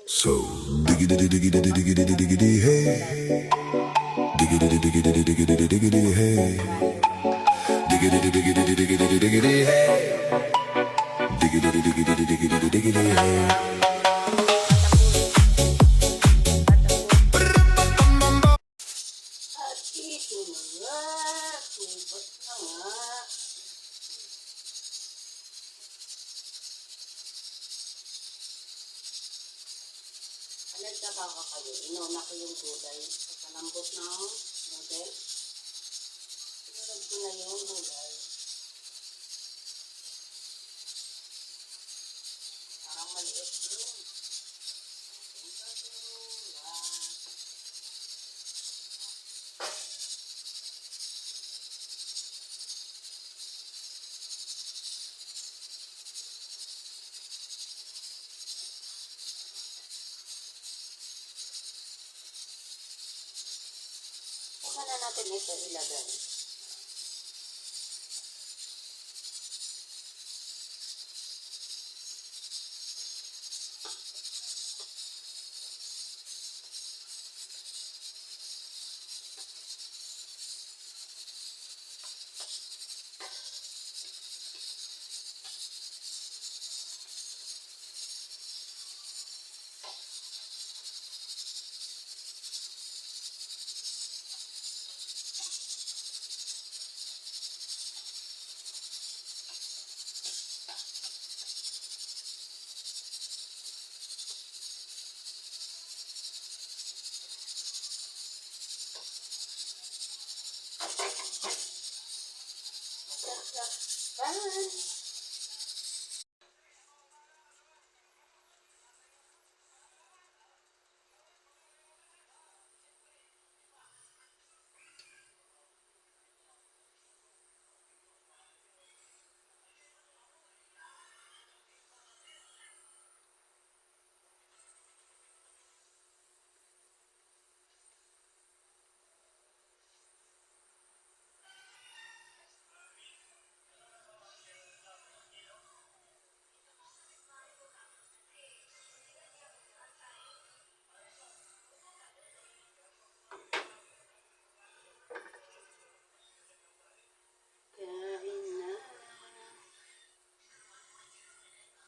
So diggity diggity diggity diggity hey, diggity diggity diggity diggity hey, diggity diggity diggity diggity hey, diggity diggity diggity diggity hey. At ito na nga, tubat na nga. Nagtrabaho kayo, inuna ko yung gulay sa kalambot ng noodle. Sinunod ko na yung gulay. Parang maliit yun. Saan na natin ito ilagay?